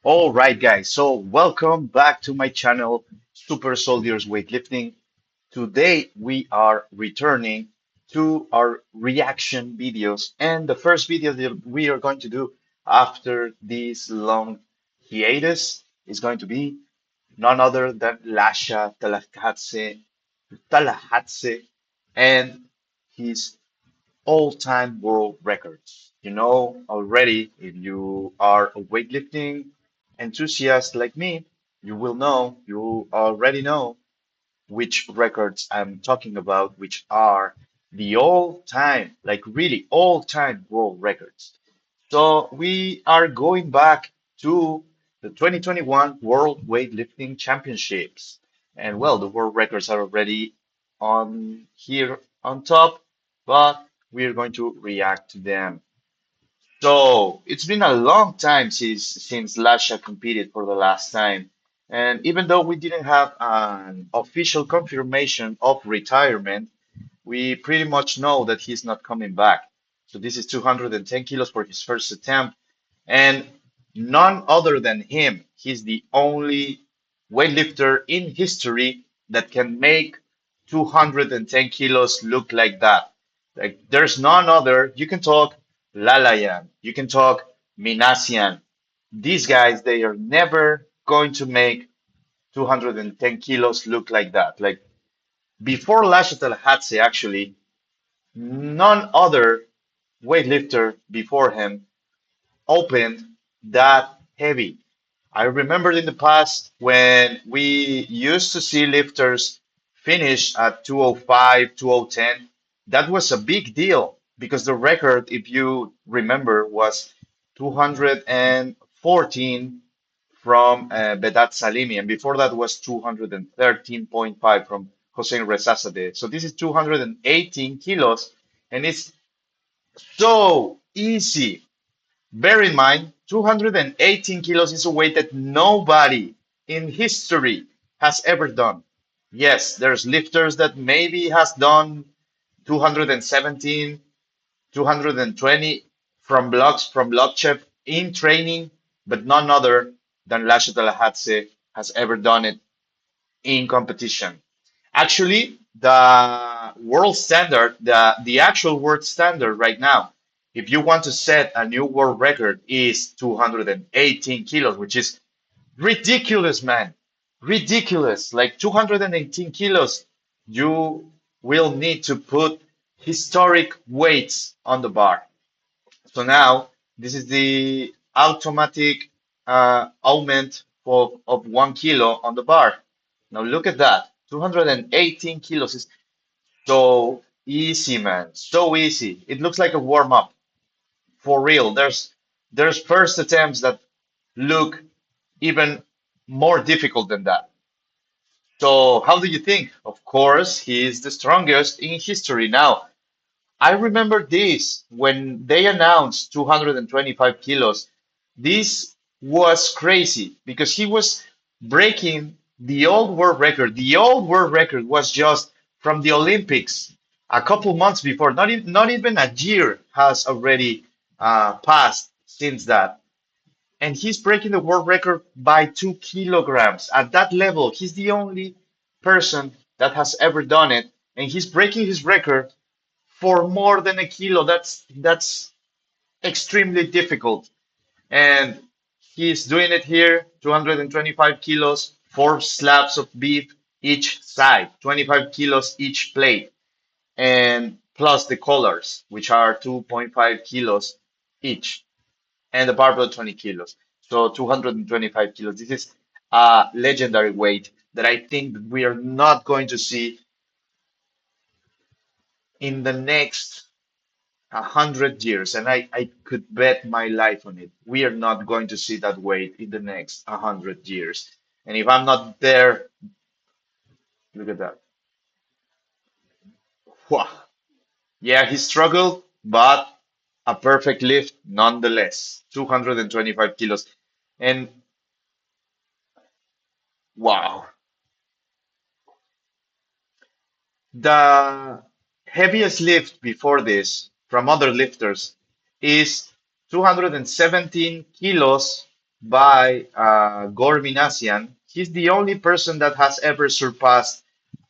All right, guys. So, welcome back to my channel, Super Soldiers Weightlifting. Today, we are returning to our reaction videos. And the first video that we are going to do after this long hiatus is going to be none other than Lasha Talakhadze and his all-time world records. You know already, if you are a weightlifting enthusiast like me, you already know which records I'm talking about, which are the all-time, like really all-time world records. So we are going back to the 2021 World Weightlifting Championships. And well, the world records are already on here on top, but we are going to react to them. So it's been a long time since Lasha competed for the last time. And even though we didn't have an official confirmation of retirement, we pretty much know that he's not coming back. So this is 210 kilos for his first attempt. And none other than him, he's the only weightlifter in history that can make 210 kilos look like that. Like there's none other. You can talk Lalayan, you can talk Minasian. These guys, they are never going to make 210 kilos look like that. Like before Lasha Talakhadze, actually, none other weightlifter before him opened that heavy. I remember in the past when we used to see lifters finish at 205, 2010. That was a big deal because the record, if you remember, was 214 from Vedat Salimi, and before that was 213.5 from Hossein Rezazadeh. So this is 218 kilos, and it's so easy. Bear in mind, 218 kilos is a weight that nobody in history has ever done. Yes, there's lifters that maybe has done 217, 220 from blocks from Lotchev in training, but none other than Lasha Talakhadze has ever done it in competition. Actually, the world standard, the actual world standard right now, if you want to set a new world record, is 218 kilos, which is ridiculous, man. Ridiculous. Like 218 kilos, you will need to put historic weights on the bar. So now this is the automatic augment of 1 kilo on the bar. Now look at that. 218 kilos is so easy, man. So easy. It looks like a warm up. For real. There's first attempts that look even more difficult than that. So how do you think? Of course, he is the strongest in history now. I remember this when they announced 225 kilos. This was crazy because he was breaking the old world record. The old world record was just from the Olympics a couple months before. Not even a year has already passed since that. And he's breaking the world record by 2 kilograms. At that level, he's the only person that has ever done it. And he's breaking his record for more than a kilo. That's extremely difficult. And he's doing it here, 225 kilos, 4 slabs of beef each side, 25 kilos each plate, and plus the collars, which are 2.5 kilos each, and the barbell 20 kilos. So 225 kilos. This is a legendary weight that I think we are not going to see in the next 100 years, and I could bet my life on it. We are not going to see that weight in the next 100 years. And if I'm not there, look at that. Whew. Yeah, he struggled, but a perfect lift nonetheless. 225 kilos. And wow, the heaviest lift before this from other lifters is 217 kilos by Gore Minasian. He's the only person that has ever surpassed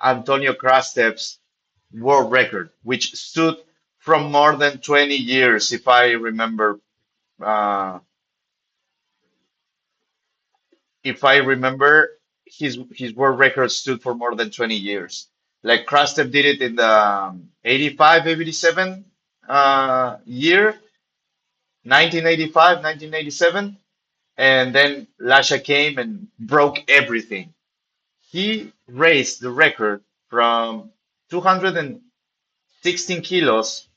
Antonio Krastev's world record, which stood from more than 20 years, if I remember. Uh, if I remember, his world record stood for more than 20 years. Like Krastev did it in the 85, 87 year, 1985, 1987, and then Lasha came and broke everything. He raised the record from 216 kilos,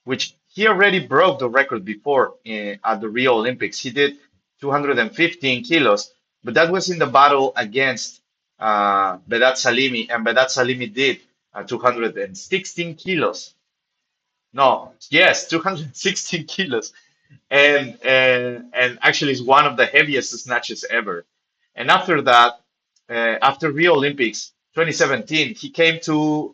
which he already broke the record before at the Rio Olympics. He did 215 kilos, but that was in the battle against Vedat Salimi, and Vedat Salimi did 216 kilos. No, yes, 216 kilos, and actually is one of the heaviest snatches ever. And after that, after Rio Olympics 2017, he came to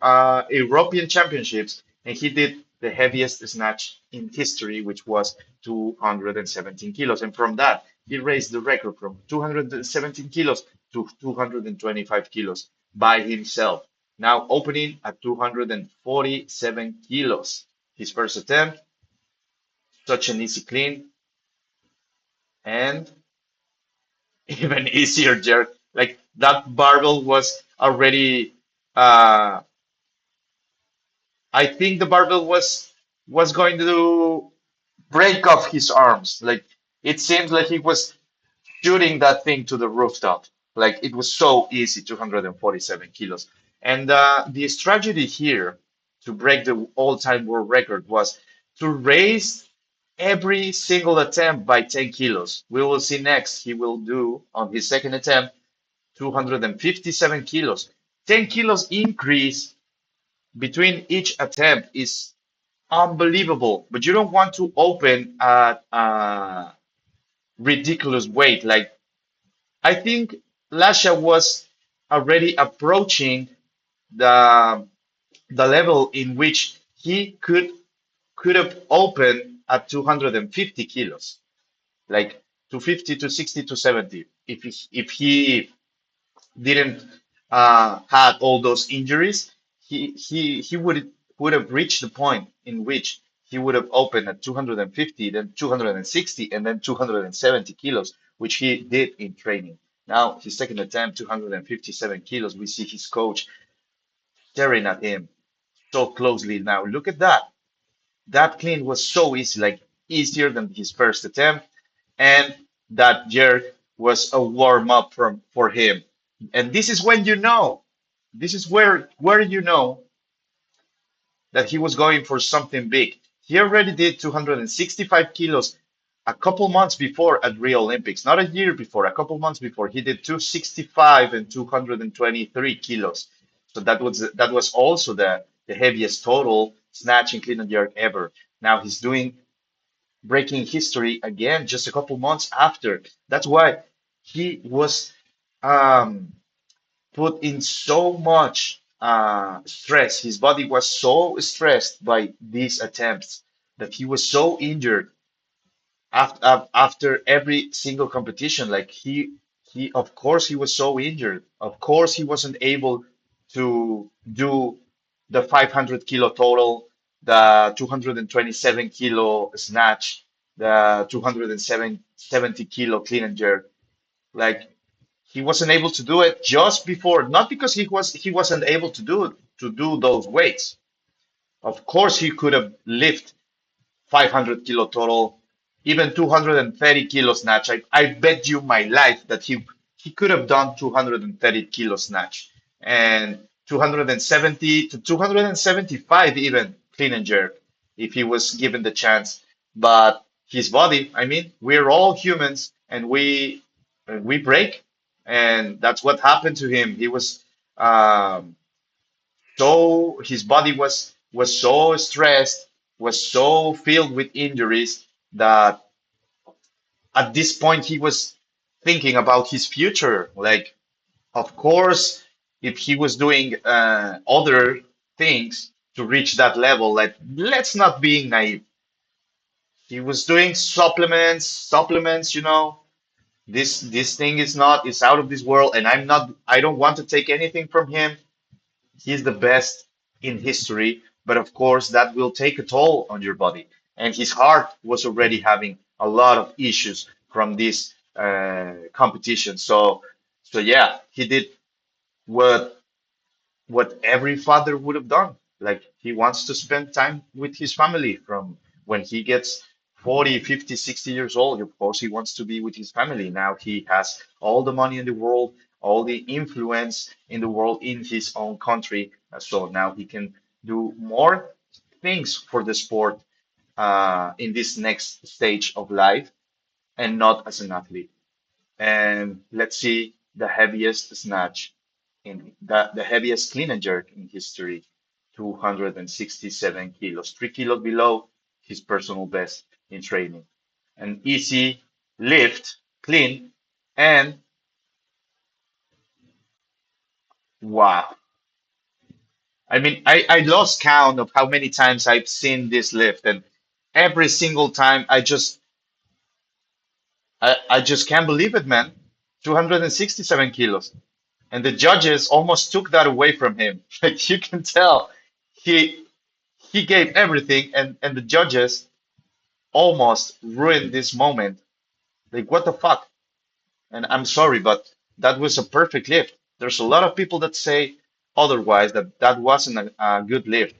European Championships and he did the heaviest snatch in history, which was 217 kilos. And from that, he raised the record from 217 kilos to 225 kilos by himself. Now opening at 247 kilos. His first attempt, such an easy clean, and even easier jerk. Like that barbell was already I think the barbell was going to break off his arms. Like it seems like he was shooting that thing to the rooftop. Like it was so easy, 247 kilos. And the strategy here to break the all-time world record was to raise every single attempt by 10 kilos. We will see next. He will do on his second attempt 257 kilos. 10 kilos increase between each attempt is unbelievable, but you don't want to open at a ridiculous weight. Like I think Lasha was already approaching the the level in which he could have opened at 250 kilos, like 250 to 60 to 70. If he didn't had all those injuries, he would have reached the point in which he would have opened at 250, then 260, and then 270 kilos, which he did in training. Now his second attempt, 257 kilos. We see his coach staring at him so closely. Now look at that. That clean was so easy, like easier than his first attempt, and that jerk was a warm up for him. And this is when you know, this is where you know that he was going for something big. He already did 265 kilos a couple months before at Rio Olympics, not a year before, a couple months before. He did 265 and 223 kilos. So that was also the heaviest total snatch and clean and jerk ever. Now he's doing breaking history again just a couple months after. That's why he was um, put in so much stress. His body was so stressed by these attempts that he was so injured after every single competition. Like of course, he was so injured. Of course, he wasn't able to do the 500 kilo total, the 227 kilo snatch, the 270 kilo clean and jerk. Like he wasn't able to do it just before, not because he wasn't able to do those weights. Of course, he could have lifted 500 kilo total, even 230 kilo snatch. I bet you my life that he could have done 230 kilo snatch and 270 to 275 even clean and jerk if he was given the chance. But his body, I mean, we're all humans and we break, and that's what happened to him. He was so his body was so stressed, was so filled with injuries that at this point he was thinking about his future. Like, of course, if he was doing other things to reach that level, like let's not be naive. He was doing supplements, you know, This thing is not is out of this world, and I don't want to take anything from him. He's the best in history, but of course that will take a toll on your body. And his heart was already having a lot of issues from this competition. So yeah, he did what every father would have done. Like he wants to spend time with his family from when he gets 40, 50, 60 years old. Of course, he wants to be with his family. Now he has all the money in the world, all the influence in the world in his own country. So now he can do more things for the sport in this next stage of life and not as an athlete. And let's see the heaviest snatch in the heaviest clean and jerk in history, 267 kilos, 3 kilos below his personal best in training. An easy lift, clean, and wow. I mean, I lost count of how many times I've seen this lift, and every single time I just can't believe it, man. 267 kilos. And the judges almost took that away from him. Like you can tell, he he gave everything, and the judges almost ruined this moment. Like what the fuck? And I'm sorry, but that was a perfect lift. There's a lot of people that say otherwise that that wasn't a good lift.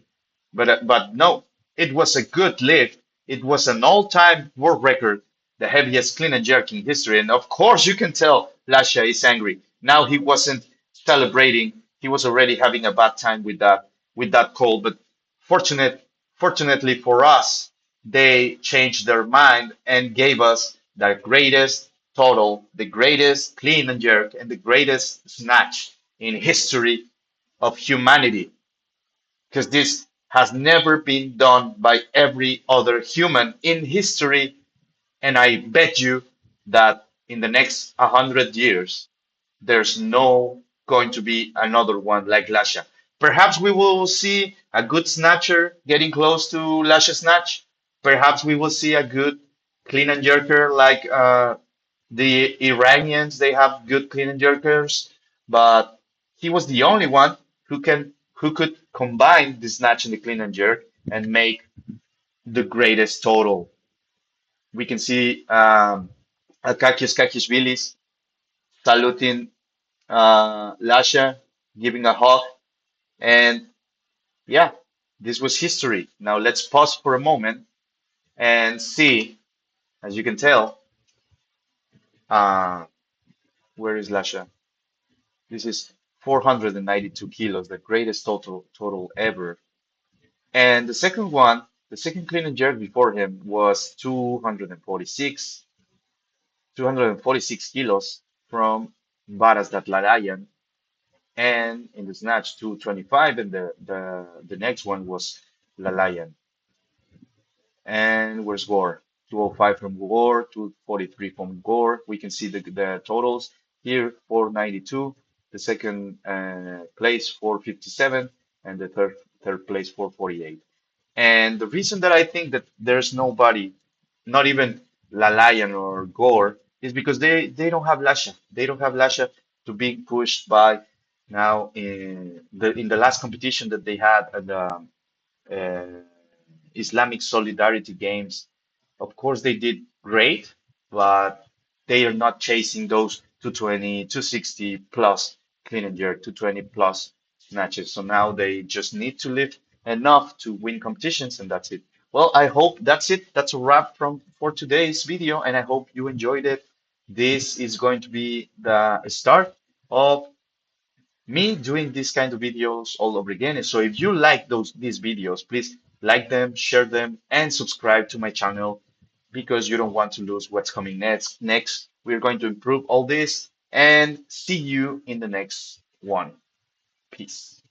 But no, it was a good lift. It was an all-time world record, the heaviest clean and jerk in history. And of course, you can tell Lasha is angry. Now he wasn't celebrating. He was already having a bad time with that call. But fortunate, fortunately for us, they changed their mind and gave us the greatest total, the greatest clean and jerk, and the greatest snatch in history of humanity because this has never been done by every other human in history. And I bet you that in the next 100 years, there's no going to be another one like Lasha. Perhaps we will see a good snatcher getting close to Lasha Snatch. Perhaps we will see a good clean and jerker like the Iranians. They have good clean and jerkers, but he was the only one who could combine the snatch and the clean and jerk and make the greatest total. We can see Akakis Kakishvilis saluting Lasha, giving a hug, and yeah, this was history. Now let's pause for a moment and see, as you can tell, uh, where is Lasha? This is 492 kilos, the greatest total ever. And the second one, the second clean and jerk before him was 246 kilos from Varas Datlarayan, and in the snatch 225, and the next one was Lalayan. And where's Gore? 205 from Gore, 243 from Gore. We can see the totals here: 492, the second place 457, and the third place 448. And the reason that I think that there's nobody, not even Lalayan or Gore, is because they don't have Lasha. They don't have Lasha to be pushed by now in the last competition that they had at the uh, Islamic Solidarity Games. Of course, they did great, but they are not chasing those 220, 260 plus clean and jerk, 220 plus snatches. So now they just need to lift enough to win competitions, and that's it. Well, I hope that's it. That's a wrap from for today's video, and I hope you enjoyed it. This is going to be the start of me doing these kind of videos all over again. And so if you like these videos, please like them, share them, and subscribe to my channel because you don't want to lose what's coming next. We're going to improve all this and see you in the next one. Peace.